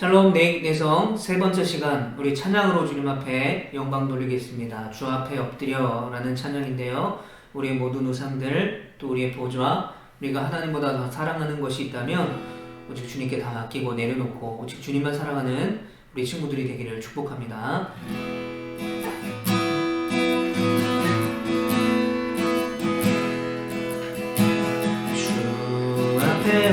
샬롬 내성 세 번째 시간 우리 찬양으로 주님 앞에 영광 돌리겠습니다. 주 앞에 엎드려 라는 찬양인데요. 우리의 모든 우상들 또 우리의 보좌 우리가 하나님보다 더 사랑하는 것이 있다면 오직 주님께 다 맡기고 내려놓고 오직 주님만 사랑하는 우리 친구들이 되기를 축복합니다. 주 앞에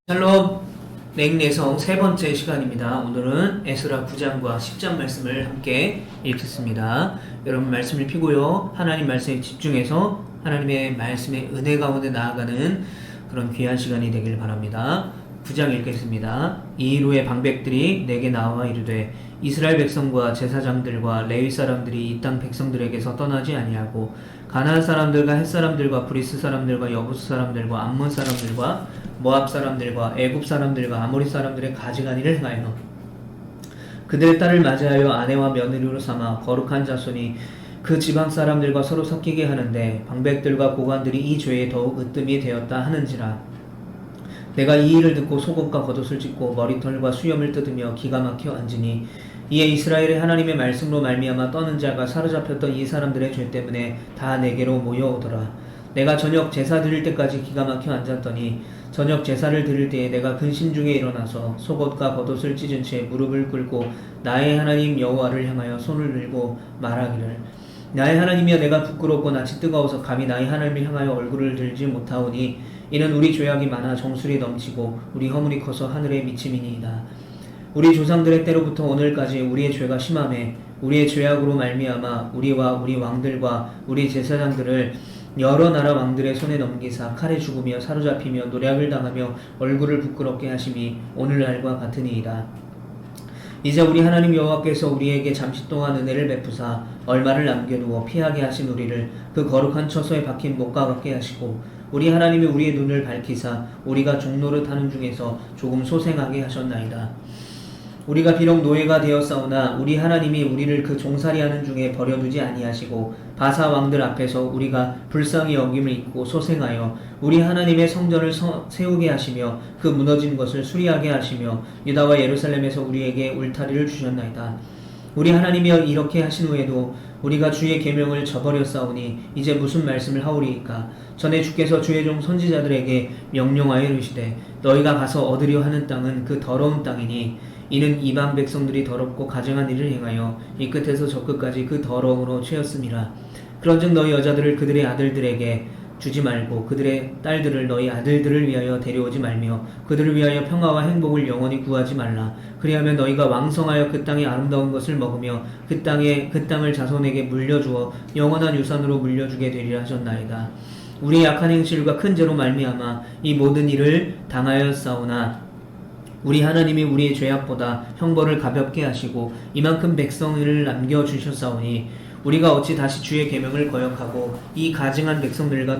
샬롬 냉내성 세 번째 시간입니다. 오늘은 에스라 9장과 10장 말씀을 함께 읽겠습니다. 여러분 말씀을 피고요. 하나님 말씀에 집중해서 하나님의 말씀의 은혜 가운데 나아가는 그런 귀한 시간이 되길 바랍니다. 9장 읽겠습니다. 이후에 방백들이 내게 나와 이르되 이스라엘 백성과 제사장들과 레위 사람들이 이 땅 백성들에게서 떠나지 아니하고 가나안 사람들과 헷 사람들과 브리스 사람들과 여부스 사람들과 암몬 사람들과 모압 사람들과 애굽 사람들과 아모리 사람들의 가증한 일을 행하여 그들의 딸을 맞이하여 아내와 며느리로 삼아 거룩한 자손이 그 지방 사람들과 서로 섞이게 하는데 방백들과 고관들이 이 죄에 더욱 으뜸이 되었다 하는지라. 내가 이 일을 듣고 속옷과 겉옷을 찢고 머리털과 수염을 뜯으며 기가 막혀 앉으니 이에 이스라엘의 하나님의 말씀으로 말미암아 떠는 자가 사로잡혔던 이 사람들의 죄 때문에 다 내게로 모여오더라. 내가 저녁 제사 드릴 때까지 기가 막혀 앉았더니 저녁 제사를 드릴 때에 내가 근심 중에 일어나서 속옷과 겉옷을 찢은 채 무릎을 꿇고 나의 하나님 여호와를 향하여 손을 들고 말하기를 나의 하나님이여 내가 부끄럽고 낯이 뜨거워서 감히 나의 하나님을 향하여 얼굴을 들지 못하오니 이는 우리 죄악이 많아 정술이 넘치고 우리 허물이 커서 하늘에 미침이니이다. 우리 조상들의 때로부터 오늘까지 우리의 죄가 심하매 우리의 죄악으로 말미암아 우리와 우리 왕들과 우리 제사장들을 여러 나라 왕들의 손에 넘기사 칼에 죽으며 사로잡히며 노략을 당하며 얼굴을 부끄럽게 하심이 오늘날과 같으니이다. 이제 우리 하나님 여호와께서 우리에게 잠시 동안 은혜를 베푸사 얼마를 남겨두어 피하게 하신 우리를 그 거룩한 처소에 박힌 못과 같게 하시고 우리 하나님이 우리의 눈을 밝히사 우리가 종노릇 하는 중에서 조금 소생하게 하셨나이다. 우리가 비록 노예가 되었사오나 우리 하나님이 우리를 그 종살이하는 중에 버려두지 아니하시고 바사 왕들 앞에서 우리가 불쌍히 여김을 입고 소생하여 우리 하나님의 성전을 세우게 하시며 그 무너진 것을 수리하게 하시며 유다와 예루살렘에서 우리에게 울타리를 주셨나이다. 우리 하나님이여 이렇게 하신 후에도 우리가 주의 계명을 저버렸사오니 이제 무슨 말씀을 하오리이까. 전에 주께서 주의 종 선지자들에게 명령하여 이르시되 너희가 가서 얻으려 하는 땅은 그 더러운 땅이니 이는 이방 백성들이 더럽고 가증한 일을 행하여 이 끝에서 저 끝까지 그 더러움으로 채웠음이라. 그런즉 너희 여자들을 그들의 아들들에게 주지 말고 그들의 딸들을 너희 아들들을 위하여 데려오지 말며 그들을 위하여 평화와 행복을 영원히 구하지 말라. 그리하면 너희가 왕성하여 그 땅의 아름다운 것을 먹으며 그 땅을 자손에게 물려주어 영원한 유산으로 물려주게 되리라 하셨나이다. 우리의 약한 행실과 큰 죄로 말미암아 이 모든 일을 당하였사오나 우리 하나님이 우리의 죄악보다 형벌을 가볍게 하시고 이만큼 백성을 남겨주셨사오니 우리가 어찌 다시 주의 계명을 거역하고 이 가증한 백성들과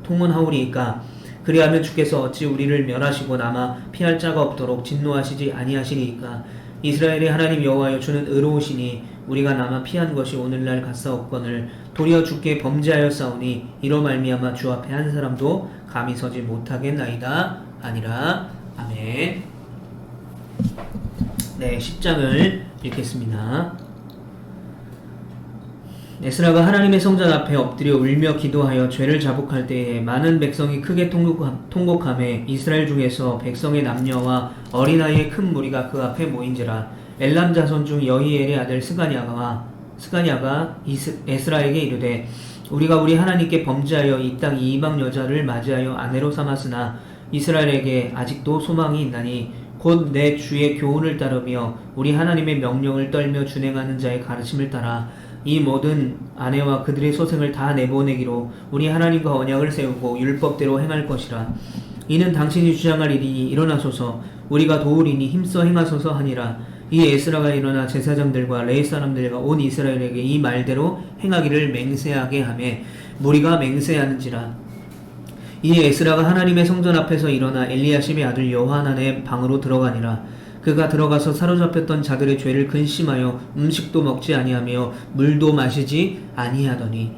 통혼하오리이까. 그리하면 주께서 어찌 우리를 멸하시고 남아 피할 자가 없도록 진노하시지 아니하시리이까. 이스라엘의 하나님 여호와여 주는 의로우시니 우리가 남아 피한 것이 오늘날 같사옵거늘 도리어 주께 범죄하였사오니 이로 말미암아 주 앞에 한 사람도 감히 서지 못하겠나이다 아니라. 아멘. 네, 10장을 읽겠습니다. 에스라가 하나님의 성전 앞에 엎드려 울며 기도하여 죄를 자복할 때에 많은 백성이 크게 통곡하며 이스라엘 중에서 백성의 남녀와 어린아이의 큰 무리가 그 앞에 모인지라. 엘람 자손 중 여히엘의 아들 스가냐가 에스라에게 이르되 우리가 우리 하나님께 범죄하여 이 땅 이방 여자를 맞이하여 아내로 삼았으나 이스라엘에게 아직도 소망이 있나니 곧 내 주의 교훈을 따르며 우리 하나님의 명령을 떨며 준행하는 자의 가르침을 따라 이 모든 아내와 그들의 소생을 다 내보내기로 우리 하나님과 언약을 세우고 율법대로 행할 것이라. 이는 당신이 주장할 일이 일어나소서 우리가 도우리니 힘써 행하소서 하니라. 이 에스라가 일어나 제사장들과 레위 사람들과 온 이스라엘에게 이 말대로 행하기를 맹세하게 하매 무리가 맹세하는지라. 이 에스라가 하나님의 성전 앞에서 일어나 엘리야십의 아들 요하난의 방으로 들어가니라. 그가 들어가서 사로잡혔던 자들의 죄를 근심하여 음식도 먹지 아니하며 물도 마시지 아니하더니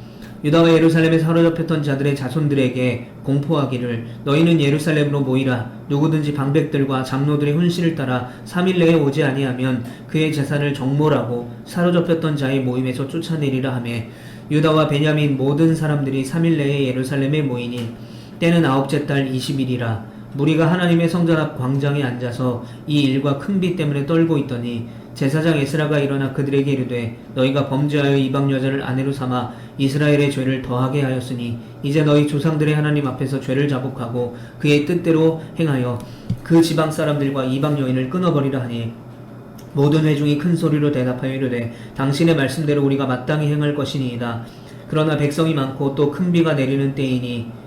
유다와 예루살렘에 사로잡혔던 자들의 자손들에게 공포하기를 너희는 예루살렘으로 모이라. 누구든지 방백들과 장로들의 훈시를 따라 3일 내에 오지 아니하면 그의 재산을 정몰하고 사로잡혔던 자의 모임에서 쫓아내리라 하며 유다와 베냐민 모든 사람들이 3일 내에 예루살렘에 모이니 때는 9째 달 20일이라. 무리가 하나님의 성전 앞 광장에 앉아서 이 일과 큰 비 때문에 떨고 있더니 제사장 에스라가 일어나 그들에게 이르되 너희가 범죄하여 이방 여자를 아내로 삼아 이스라엘의 죄를 더하게 하였으니 이제 너희 조상들의 하나님 앞에서 죄를 자복하고 그의 뜻대로 행하여 그 지방 사람들과 이방 여인을 끊어버리라 하니 모든 회중이 큰 소리로 대답하여 이르되 당신의 말씀대로 우리가 마땅히 행할 것이니이다. 그러나 백성이 많고 또 큰 비가 내리는 때이니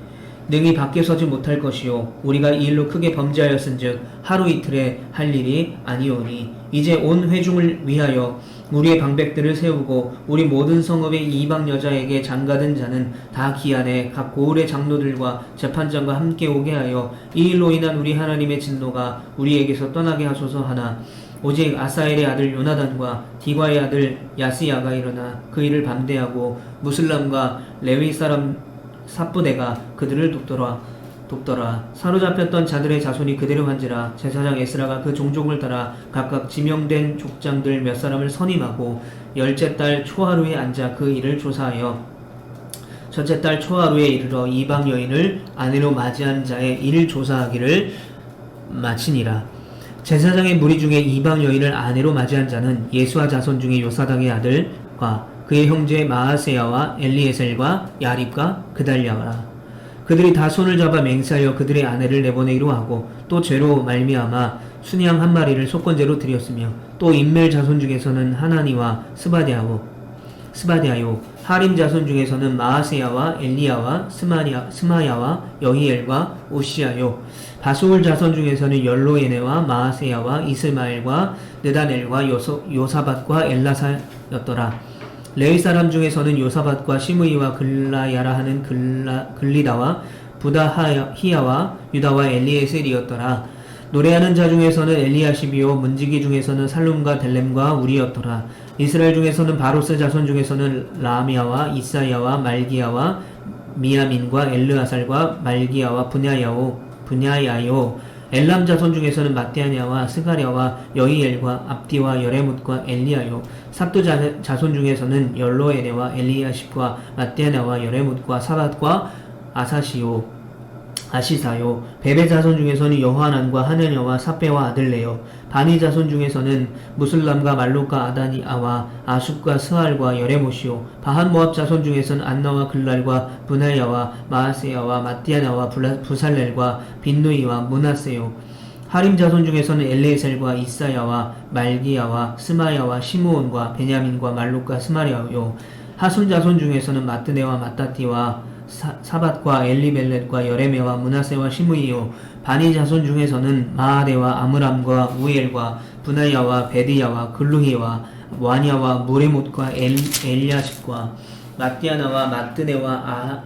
능히 밖에 서지 못할 것이요 우리가 이 일로 크게 범죄하였은즉 하루 이틀에 할 일이 아니오니 이제 온 회중을 위하여 우리의 방백들을 세우고 우리 모든 성읍의 이방 여자에게 장가든 자는 다 기한에 각 고을의 장로들과 재판장과 함께 오게 하여 이 일로 인한 우리 하나님의 진노가 우리에게서 떠나게 하소서 하나 오직 아사엘의 아들 요나단과 디과의 아들 야스야가 일어나 그 일을 반대하고 무슬람과 레위 사람 삽부대가 그들을 돕더라. 사로잡혔던 자들의 자손이 그대로 한지라. 제사장 에스라가 그 종족을 따라 각각 지명된 족장들 몇 사람을 선임하고 10째 달 초하루에 앉아 그 일을 조사하여 첫째 달 초하루에 이르러 이방 여인을 아내로 맞이한 자의 일을 조사하기를 마치니라. 제사장의 무리 중에 이방 여인을 아내로 맞이한 자는 예수와 자손 중에 요사닥의 아들과 그의 형제 마아세야와 엘리에셀과 야립과 그달랴라. 그들이 다 손을 잡아 맹세하여 그들의 아내를 내보내기로 하고 또 죄로 말미암아 순양 한 마리를 속건제로 드렸으며 또 인멜 자손 중에서는 하나니와 스바디아요 하림 자손 중에서는 마아세야와 엘리야와 스마야와 여히엘과 오시아요 바수울 자손 중에서는 열로에네와 마아세야와 이스마엘과 느다넬과 요사밧과 엘라사였더라. 레위 사람 중에서는 요사밧과 시므이와 글라야라 하는 글리다와 부다히야와 유다와 엘리에셀이었더라. 노래하는 자 중에서는 엘리야십이요 문지기 중에서는 살룸과 델렘과 우리였더라. 이스라엘 중에서는 바로스 자손 중에서는 라미야와 이사야와 말기야와 미야민과 엘르아살과 말기야와 분야야요 엘람 자손 중에서는 마띠아냐와 스가랴와 여히엘과 압디와 여레뭇과 엘리야요 삽도 자손 중에서는 열로에네와 엘리야십과 마띠아냐와 여레뭇과 사밧과 아사시요 아시사요. 베베 자손 중에서는 여호하난과 하느냐와 삽배와 아들레요. 바니 자손 중에서는 무슬람과 말록과 아다니아와 아숲과 스알과 여레못이요. 바한 모압 자손 중에서는 안나와 글랄과 분할야와 마하세야와 마띠아나와 부살렐과 빈누이와 문하세요. 하림 자손 중에서는 엘레셀과 이사야와 말기야와 스마야와 시므온과 베냐민과 말록과 스마리아요. 하순 자손 중에서는 마뜨네와 마따띠와 사밧과 엘리벨렛과 여레메와 문하세와 시므이요. 바니 자손 중에서는 마하레와 아므람과 우엘과 분하야와 베드야와 글루히와 와냐와 무레못과 엘리아십과 마띠아나와 마뜨네와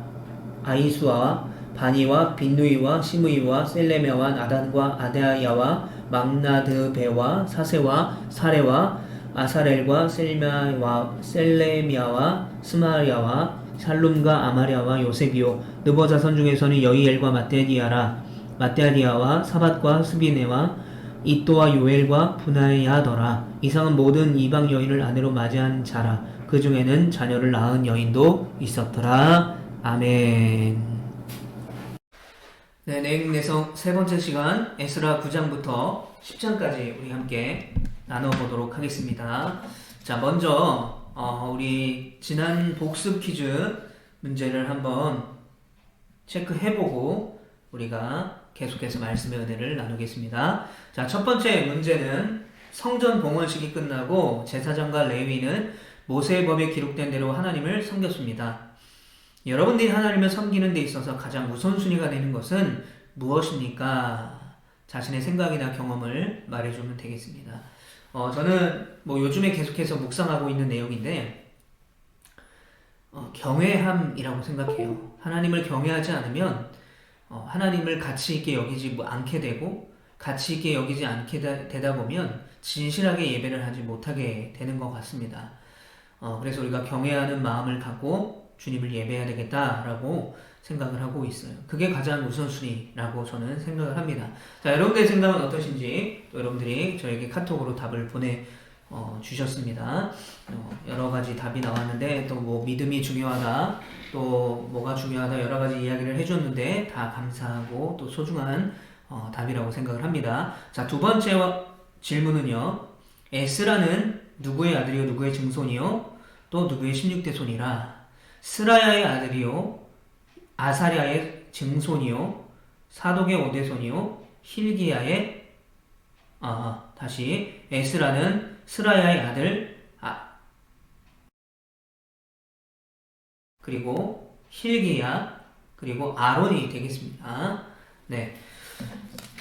아이수와 바니와 빈누이와 시므이와 셀레메와 나단과 아다야와 막나드베와 사세와 사레와 아사렐과 셀레미아와 스마리아와 샬룸과 아마랴와 요셉이요. 느보 자손 중에서는 여이엘과 마떼아디아와 사밧과 스비네와 이또와 요엘과 분하야더라. 이상은 모든 이방 여인을 아내로 맞이한 자라. 그 중에는 자녀를 낳은 여인도 있었더라. 아멘. 네, 내용내성 세 번째 시간 에스라 9장부터 10장까지 우리 함께 나눠보도록 하겠습니다. 자, 먼저 우리 지난 복습 퀴즈 문제를 한번 체크해보고 우리가 계속해서 말씀의 은혜를 나누겠습니다. 자, 첫 번째 문제는 성전 봉헌식이 끝나고 제사장과 레위는 모세의 법에 기록된 대로 하나님을 섬겼습니다. 여러분들이 하나님을 섬기는 데 있어서 가장 우선순위가 되는 것은 무엇입니까? 자신의 생각이나 경험을 말해주면 되겠습니다. 저는 요즘에 계속해서 묵상하고 있는 내용인데 경외함이라고 생각해요. 하나님을 경외하지 않으면 하나님을 가치 있게 여기지 않게 되고 가치 있게 여기지 않게 되다 보면 진실하게 예배를 하지 못하게 되는 것 같습니다. 그래서 우리가 경외하는 마음을 갖고 주님을 예배해야 되겠다라고 생각을 하고 있어요. 그게 가장 우선순위라고 저는 생각을 합니다. 자, 여러분들의 생각은 어떠신지 또 여러분들이 저에게 카톡으로 답을 주셨습니다. 여러 가지 답이 나왔는데 또 믿음이 중요하다, 또 뭐가 중요하다 여러 가지 이야기를 해줬는데 다 감사하고 또 소중한 답이라고 생각을 합니다. 자, 두 번째 질문은요. 에스라는 누구의 아들이요 누구의 증손이요 또 누구의 16대 손이라. 스라야의 아들이요 아사랴의 증손이요 사독의 5대 손이요 힐기야의 다시 에스라는 스라야의 아들 그리고 힐기야 그리고 아론이 되겠습니다. 네.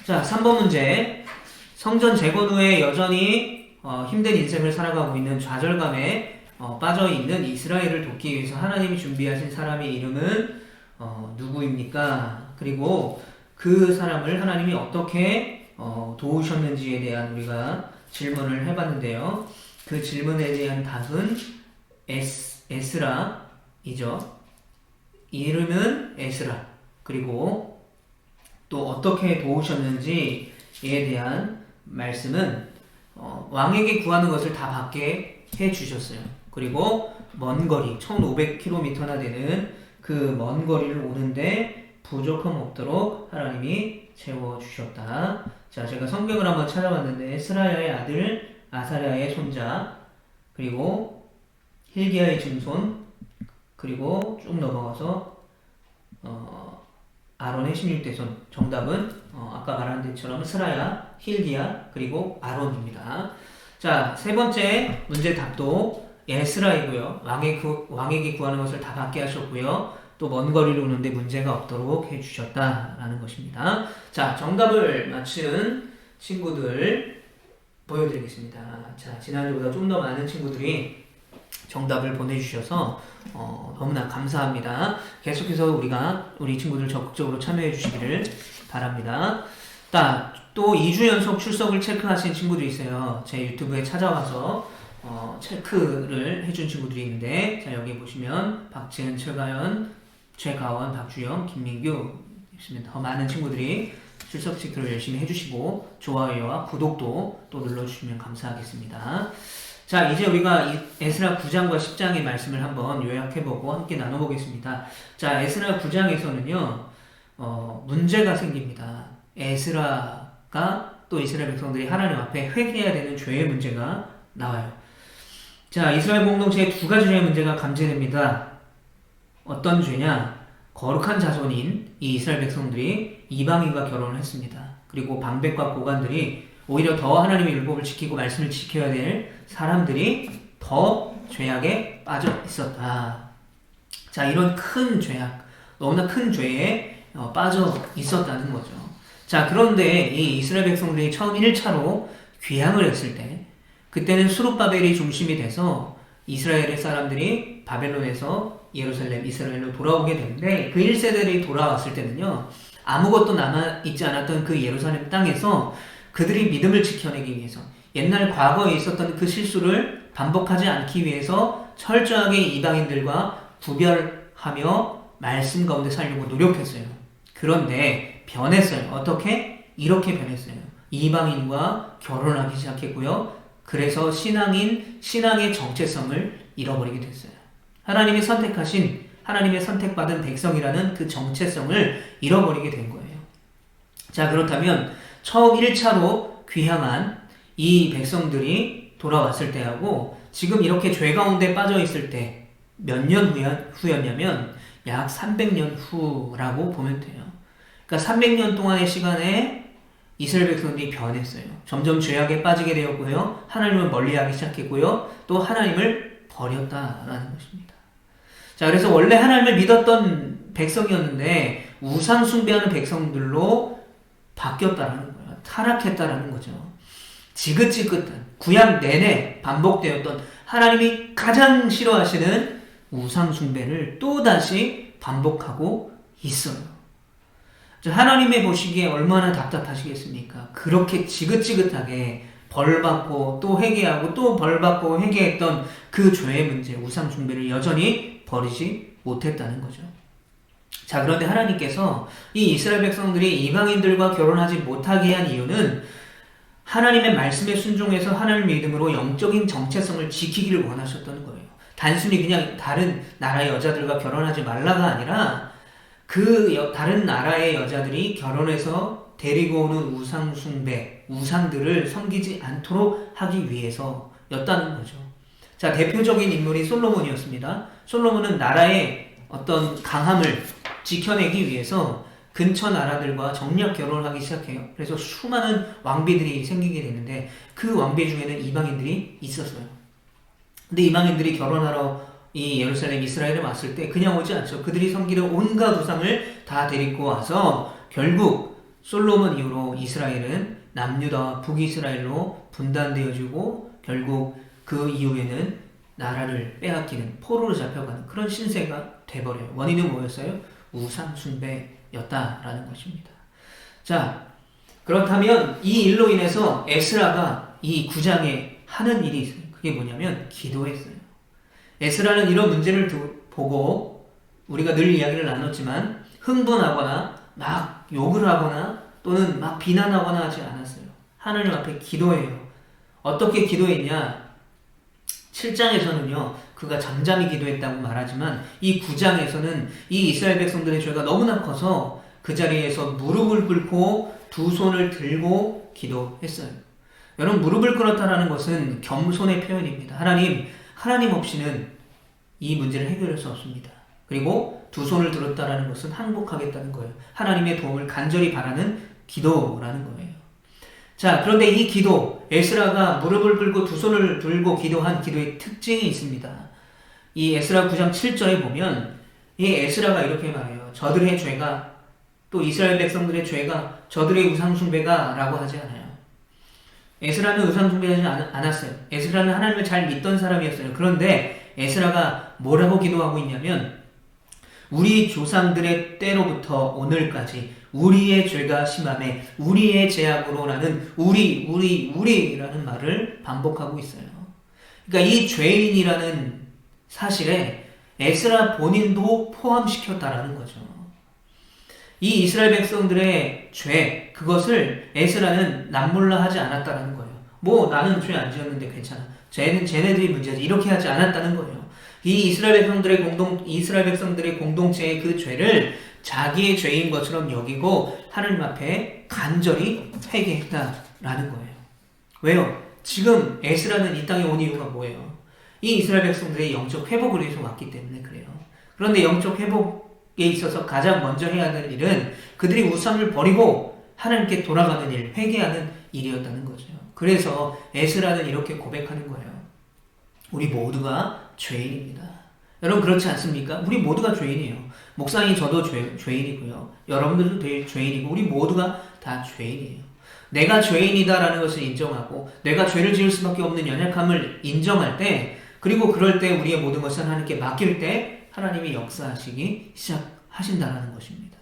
자, 3번 문제. 성전 재건 후에 여전히 힘든 인생을 살아가고 있는 좌절감에 빠져있는 이스라엘을 돕기 위해서 하나님이 준비하신 사람의 이름은 누구입니까? 그리고 그 사람을 하나님이 어떻게 도우셨는지에 대한 우리가 질문을 해봤는데요. 그 질문에 대한 답은 에스라이죠. 이름은 에스라. 그리고 또 어떻게 도우셨는지에 대한 말씀은 왕에게 구하는 것을 다 받게 해주셨어요. 그리고 먼 거리 1500km나 되는 그 먼 거리를 오는데 부족함 없도록 하나님이 채워주셨다. 자, 제가 성경을 한번 찾아봤는데 스라야의 아들 아사랴의 손자 그리고 힐기야의 증손 그리고 쭉 넘어가서 아론의 16대 손. 정답은 아까 말한 데처럼 스라야, 힐기야 그리고 아론입니다. 자, 세 번째 문제 답도 에스라이고요. 왕에게 구하는 것을 다 받게 하셨고요. 또 먼 거리를 오는데 문제가 없도록 해주셨다라는 것입니다. 자, 정답을 맞춘 친구들 보여드리겠습니다. 자, 지난주보다 좀 더 많은 친구들이 정답을 보내주셔서 너무나 감사합니다. 계속해서 우리 친구들 적극적으로 참여해 주시기를 바랍니다. 또 2주 연속 출석을 체크하신 친구들이 있어요. 제 유튜브에 찾아와서 체크를 해준 친구들이 있는데, 자, 여기 보시면 박지은, 최가연, 최가원, 박주영, 김민규 더 많은 친구들이 출석 체크를 열심히 해주시고 좋아요와 구독도 또 눌러주시면 감사하겠습니다. 자, 이제 우리가 에스라 9장과 10장의 말씀을 한번 요약해보고 함께 나눠보겠습니다. 자, 에스라 9장에서는요 문제가 생깁니다. 에스라가 또 이스라엘 백성들이 하나님 앞에 회개해야 되는 죄의 문제가 나와요. 자, 이스라엘 공동체에 두 가지 죄의 문제가 감지됩니다. 어떤 죄냐? 거룩한 자손인 이 이스라엘 백성들이 이방인과 결혼을 했습니다. 그리고 방백과 고관들이 오히려 더 하나님의 율법을 지키고 말씀을 지켜야 될 사람들이 더 죄악에 빠져 있었다. 자, 이런 큰 죄악, 너무나 큰 죄에 빠져 있었다는 거죠. 자, 그런데 이 이스라엘 백성들이 처음 1차로 귀향을 했을 때, 그때는 수룹바벨이 중심이 돼서 이스라엘의 사람들이 바벨론에서 예루살렘, 이스라엘로 돌아오게 되는데, 그 1세대들이 돌아왔을 때는요, 아무것도 남아있지 않았던 그 예루살렘 땅에서 그들이 믿음을 지켜내기 위해서, 옛날 과거에 있었던 그 실수를 반복하지 않기 위해서 철저하게 이방인들과 구별하며 말씀 가운데 살려고 노력했어요. 그런데 변했어요. 어떻게? 이렇게 변했어요. 이방인과 결혼하기 시작했고요. 그래서 신앙의 정체성을 잃어버리게 됐어요. 하나님이 선택하신, 하나님의 선택받은 백성이라는 그 정체성을 잃어버리게 된 거예요. 자, 그렇다면 처음 1차로 귀향한 이 백성들이 돌아왔을 때하고 지금 이렇게 죄 가운데 빠져 있을 때 몇 년 후였냐면 약 300년 후라고 보면 돼요. 그러니까 300년 동안의 시간에 이스라엘 백성들이 변했어요. 점점 죄악에 빠지게 되었고요. 하나님을 멀리하기 시작했고요. 또 하나님을 버렸다라는 것입니다. 자, 그래서 원래 하나님을 믿었던 백성이었는데 우상 숭배하는 백성들로 바뀌었다라는 거예요. 타락했다라는 거죠. 지긋지긋한 구약 내내 반복되었던 하나님이 가장 싫어하시는 우상 숭배를 또다시 반복하고 있어요. 하나님의 보시기에 얼마나 답답하시겠습니까? 그렇게 지긋지긋하게 벌받고 또 회개하고 또 벌받고 회개했던 그 죄의 문제, 우상 숭배를 여전히 버리지 못했다는 거죠. 자, 그런데 하나님께서 이 이스라엘 백성들이 이방인들과 결혼하지 못하게 한 이유는 하나님의 말씀에 순종해서 하나님을 믿음으로 영적인 정체성을 지키기를 원하셨다는 거예요. 단순히 그냥 다른 나라의 여자들과 결혼하지 말라가 아니라 그 다른 나라의 여자들이 결혼해서 데리고 오는 우상 숭배, 우상들을 섬기지 않도록 하기 위해서였다는 거죠. 자, 대표적인 인물이 솔로몬이었습니다. 솔로몬은 나라의 어떤 강함을 지켜내기 위해서 근처 나라들과 정략 결혼을 하기 시작해요. 그래서 수많은 왕비들이 생기게 되는데 그 왕비 중에는 이방인들이 있었어요. 근데 이방인들이 결혼하러 이 예루살렘 이스라엘에 왔을 때 그냥 오지 않죠. 그들이 섬기는 온갖 우상을 다 데리고 와서 결국 솔로몬 이후로 이스라엘은 남유다와 북이스라엘로 분단되어지고 결국 그 이후에는 나라를 빼앗기는, 포로로 잡혀가는 그런 신세가 돼버려요. 원인은 뭐였어요? 우상 숭배였다라는 것입니다. 자, 그렇다면 이 일로 인해서 에스라가 이 9장에 하는 일이 있어요. 그게 뭐냐면 기도했어요. 에스라는 이런 문제를 보고 우리가 늘 이야기를 나눴지만 흥분하거나 막 욕을 하거나 또는 막 비난하거나 하지 않았어요. 하나님 앞에 기도해요. 어떻게 기도했냐? 7장에서는요, 그가 잠잠히 기도했다고 말하지만 이 9장에서는 이 이스라엘 백성들의 죄가 너무나 커서 그 자리에서 무릎을 꿇고 두 손을 들고 기도했어요. 여러분, 무릎을 꿇었다라는 것은 겸손의 표현입니다. 하나님 없이는 이 문제를 해결할 수 없습니다. 그리고 두 손을 들었다라는 것은 항복하겠다는 거예요. 하나님의 도움을 간절히 바라는 기도라는 거예요. 자, 그런데 이 기도, 에스라가 무릎을 꿇고 두 손을 들고 기도한 기도의 특징이 있습니다. 이 에스라 9장 7절에 보면 이 에스라가 이렇게 말해요. 저들의 죄가, 또 이스라엘 백성들의 죄가, 저들의 우상숭배가 라고 하지 않아요. 에스라는 우상숭배하지 않았어요. 에스라는 하나님을 잘 믿던 사람이었어요. 그런데 에스라가 뭐라고 기도하고 있냐면 우리 조상들의 때로부터 오늘까지 우리의 죄가 심함에 우리의 죄악으로라는 우리라는 말을 반복하고 있어요. 그러니까 이 죄인이라는 사실에 에스라 본인도 포함시켰다라는 거죠. 이 이스라엘 백성들의 죄, 그것을 에스라는 남몰라 하지 않았다는 거예요. 뭐 나는 죄 안 지었는데 괜찮아. 쟤네들이 문제지. 이렇게 하지 않았다는 거예요. 이 이스라엘 백성들의 공동체의 그 죄를 자기의 죄인 것처럼 여기고 하나님 앞에 간절히 회개했다라는 거예요. 왜요? 지금 에스라는 이 땅에 온 이유가 뭐예요? 이 이스라엘 백성들의 영적 회복을 위해서 왔기 때문에 그래요. 그런데 영적 회복에 있어서 가장 먼저 해야 하는 일은 그들이 우상을 버리고 하나님께 돌아가는 일, 회개하는 일이었다는 거죠. 그래서 에스라는 이렇게 고백하는 거예요. 우리 모두가 죄인입니다. 여러분 그렇지 않습니까? 우리 모두가 죄인이에요. 목사님 저도 죄인이고요. 여러분들도 죄인이고 우리 모두가 다 죄인이에요. 내가 죄인이다라는 것을 인정하고 내가 죄를 지을 수밖에 없는 연약함을 인정할 때 그리고 그럴 때 우리의 모든 것을 하나님께 맡길 때 하나님이 역사하시기 시작하신다는 것입니다.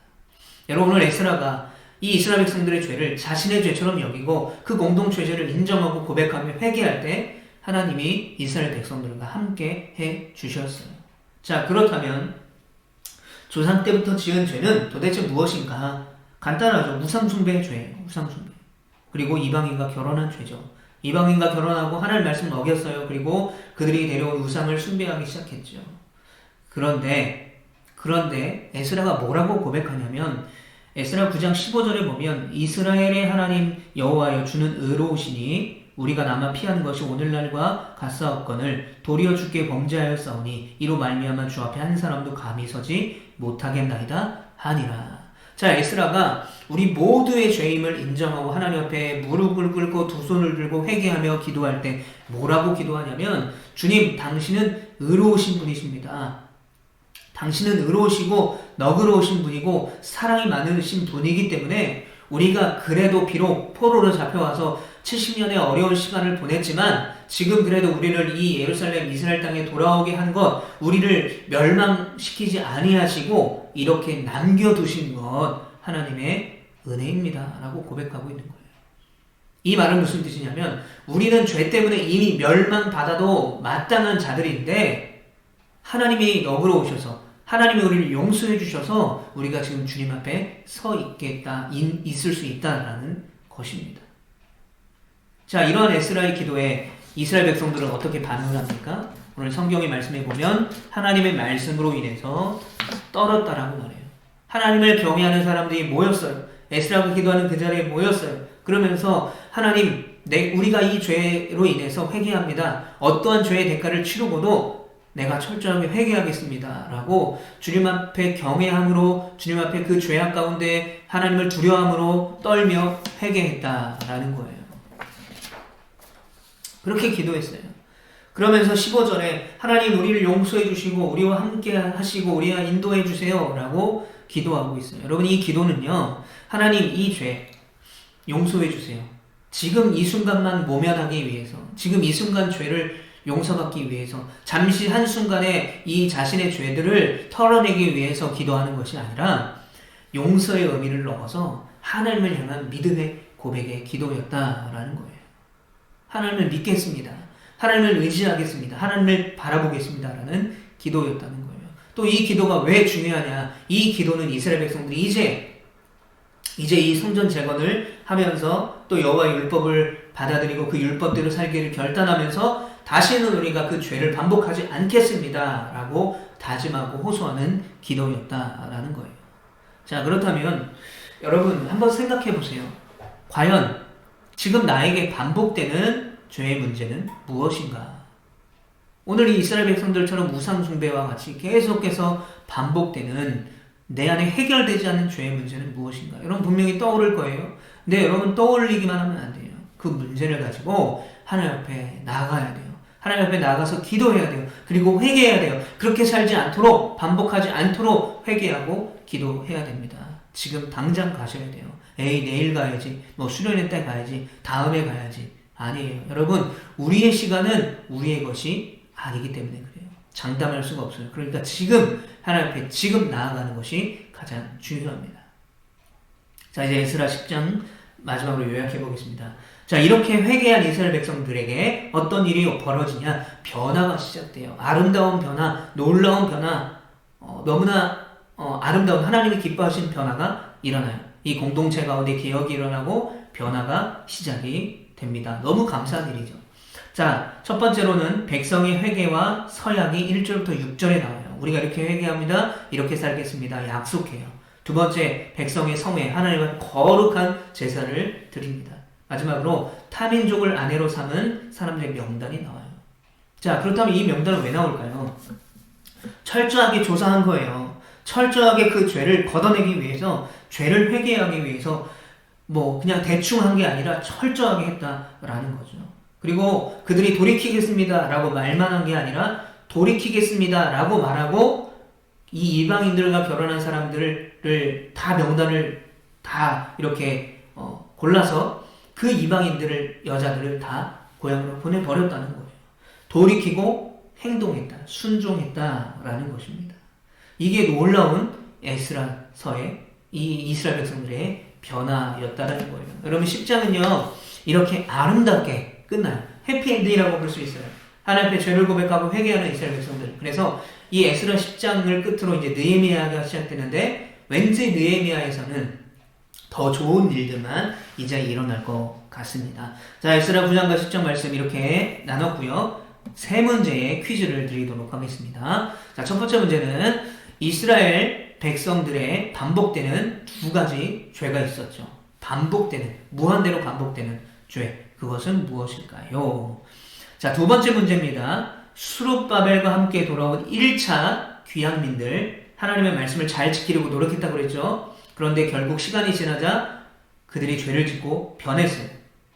여러분 오늘 에스라가 이 이스라엘 백성들의 죄를 자신의 죄처럼 여기고 그 공동체 죄를 인정하고 고백하며 회개할 때 하나님이 이스라엘 백성들과 함께 해 주셨어요. 자, 그렇다면 조상 때부터 지은 죄는 도대체 무엇인가? 간단하죠. 우상숭배의 죄예요. 우상숭배. 그리고 이방인과 결혼한 죄죠. 이방인과 결혼하고 하나님 말씀을 어겼어요. 그리고 그들이 데려온 우상을 숭배하기 시작했죠. 그런데 에스라가 뭐라고 고백하냐면 에스라 9장 15절에 보면 이스라엘의 하나님 여호와여 주는 의로우시니 우리가 남아 피하는 것이 오늘날과 같사옵거늘 도리어 주께 범죄하였사오니 이로 말미암아 주 앞에 한 사람도 감히 서지 못하겠나이다 하니라. 자, 에스라가 우리 모두의 죄임을 인정하고 하나님 앞에 무릎을 꿇고 두 손을 들고 회개하며 기도할 때 뭐라고 기도하냐면 주님 당신은 의로우신 분이십니다. 당신은 의로우시고 너그러우신 분이고 사랑이 많으신 분이기 때문에 우리가 그래도 비록 포로로 잡혀와서 70년의 어려운 시간을 보냈지만 지금 그래도 우리를 이 예루살렘 이스라엘 땅에 돌아오게 한 것 우리를 멸망시키지 아니하시고 이렇게 남겨두신 것 하나님의 은혜입니다 라고 고백하고 있는 거예요. 이 말은 무슨 뜻이냐면 우리는 죄 때문에 이미 멸망받아도 마땅한 자들인데 하나님이 너그러우셔서 하나님이 우리를 용서해 주셔서 우리가 지금 주님 앞에 있을 수 있다라는 것입니다. 자, 이러한 에스라의 기도에 이스라엘 백성들은 어떻게 반응을 합니까? 오늘 성경의 말씀에 보면 하나님의 말씀으로 인해서 떨었다라고 말해요. 하나님을 경외하는 사람들이 모였어요. 에스라가 기도하는 그 자리에 모였어요. 그러면서 하나님, 우리가 이 죄로 인해서 회개합니다. 어떠한 죄의 대가를 치르고도 내가 철저하게 회개하겠습니다. 라고 주님 앞에 경외함으로 주님 앞에 그 죄악 가운데 하나님을 두려움으로 떨며 회개했다라는 거예요. 그렇게 기도했어요. 그러면서 15절에 하나님 우리를 용서해 주시고 우리와 함께 하시고 우리와 인도해 주세요 라고 기도하고 있어요. 여러분 이 기도는요 하나님 이 죄 용서해 주세요. 지금 이 순간만 모면하기 위해서 지금 이 순간 죄를 용서받기 위해서 잠시 한순간에 이 자신의 죄들을 털어내기 위해서 기도하는 것이 아니라 용서의 의미를 넘어서 하나님을 향한 믿음의 고백의 기도였다라는 거예요. 하나님을 믿겠습니다. 하나님을 의지하겠습니다. 하나님을 바라보겠습니다라는 기도였다는 거예요. 또 이 기도가 왜 중요하냐? 이 기도는 이스라엘 백성들이 이제 이 성전 재건을 하면서 또 여호와의 율법을 받아들이고 그 율법대로 살기를 결단하면서 다시는 우리가 그 죄를 반복하지 않겠습니다 라고 다짐하고 호소하는 기도였다라는 거예요. 자, 그렇다면 여러분 한번 생각해 보세요. 과연 지금 나에게 반복되는 죄의 문제는 무엇인가? 오늘 이 이스라엘 백성들처럼 우상 숭배와 같이 계속해서 반복되는 내 안에 해결되지 않는 죄의 문제는 무엇인가? 여러분 분명히 떠오를 거예요. 근데 여러분 떠올리기만 하면 안 돼요. 그 문제를 가지고 하나님 앞에 나가야 돼요. 하나님 앞에 나가서 기도해야 돼요. 그리고 회개해야 돼요. 그렇게 살지 않도록 반복하지 않도록 회개하고 기도해야 됩니다. 지금 당장 가셔야 돼요. 에이 내일 가야지, 뭐 수련회 때 가야지, 다음에 가야지. 아니에요. 여러분 우리의 시간은 우리의 것이 아니기 때문에 그래요. 장담할 수가 없어요. 그러니까 지금 하나님 앞에 지금 나아가는 것이 가장 중요합니다. 자, 이제 에스라 10장 마지막으로 요약해 보겠습니다. 자, 이렇게 회개한 이스라엘 백성들에게 어떤 일이 벌어지냐? 변화가 시작돼요. 아름다운 변화, 놀라운 변화, 너무나 아름다운 하나님이 기뻐하신 변화가 일어나요. 이 공동체 가운데 개혁이 일어나고 변화가 시작이 됩니다. 너무 감사한 일이죠. 자, 첫 번째로는 백성의 회개와 서약이 1절부터 6절에 나와요. 우리가 이렇게 회개합니다. 이렇게 살겠습니다. 약속해요. 두 번째, 백성의 성회, 하나님은 거룩한 제사를 드립니다. 마지막으로 타민족을 아내로 삼은 사람들의 명단이 나와요. 자, 그렇다면 이 명단은 왜 나올까요? 철저하게 조사한 거예요. 철저하게 그 죄를 걷어내기 위해서, 죄를 회개하기 위해서 뭐 그냥 대충 한 게 아니라 철저하게 했다라는 거죠. 그리고 그들이 돌이키겠습니다 라고 말만 한 게 아니라 돌이키겠습니다 라고 말하고 이 이방인들과 결혼한 사람들을 다 명단을 다 이렇게 골라서 그 이방인들을, 여자들을 다 고향으로 보내버렸다는 거예요. 돌이키고 행동했다, 순종했다라는 것입니다. 이게 놀라운 에스라서의 이 이스라엘 백성들의 변화였다는 거예요. 여러분 10장은요 이렇게 아름답게 끝나요. 해피엔딩이라고 볼 수 있어요. 하나님 앞에 죄를 고백하고 회개하는 이스라엘 백성들. 그래서 이 에스라 10장을 끝으로 이제 느헤미야가 시작되는데 왠지 느헤미야에서는 더 좋은 일들만 이제 일어날 것 같습니다. 자, 에스라 9장과 10장 말씀 이렇게 나눴고요. 세 문제의 퀴즈를 드리도록 하겠습니다. 자, 첫 번째 문제는 이스라엘 백성들의 반복되는 두 가지 죄가 있었죠. 반복되는, 무한대로 반복되는 죄. 그것은 무엇일까요? 자, 두 번째 문제입니다. 수룹바벨과 함께 돌아온 1차 귀향민들, 하나님의 말씀을 잘 지키려고 노력했다고 그랬죠. 그런데 결국 시간이 지나자 그들이 죄를 짓고 변했어요.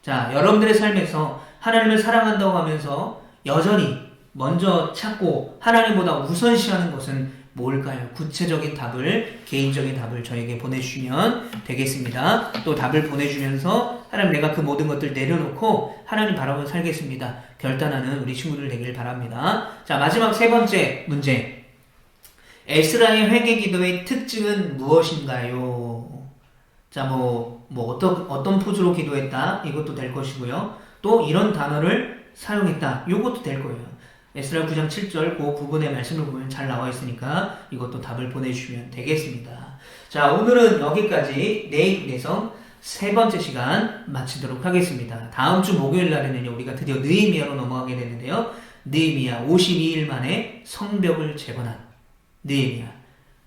자, 여러분들의 삶에서 하나님을 사랑한다고 하면서 여전히 먼저 찾고 하나님보다 우선시하는 것은 뭘까요? 구체적인 답을, 개인적인 답을 저에게 보내주시면 되겠습니다. 또 답을 보내주면서 하나님, 내가 그 모든 것들 내려놓고 하나님 바라보며 살겠습니다, 결단하는 우리 친구들 되길 바랍니다. 자, 마지막 세 번째 문제. 에스라의 회개 기도의 특징은 무엇인가요? 자, 어떤 포즈로 기도했다, 이것도 될 것이고요. 또 이런 단어를 사용했다, 이것도 될 거예요. 에스라 9장 7절 그 부분의 말씀을 보면 잘 나와 있으니까 이것도 답을 보내주시면 되겠습니다. 자, 오늘은 여기까지 내일 내성 세 번째 시간 마치도록 하겠습니다. 다음 주 목요일 날에는요, 우리가 드디어 느헤미야로 넘어가게 되는데요. 느헤미야 52일 만에 성벽을 재건한 느헤미야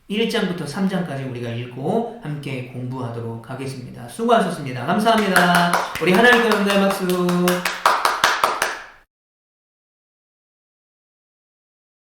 1장부터 3장까지 우리가 읽고 함께 공부하도록 하겠습니다. 수고하셨습니다. 감사합니다. 우리 하나님께 감사의 박수.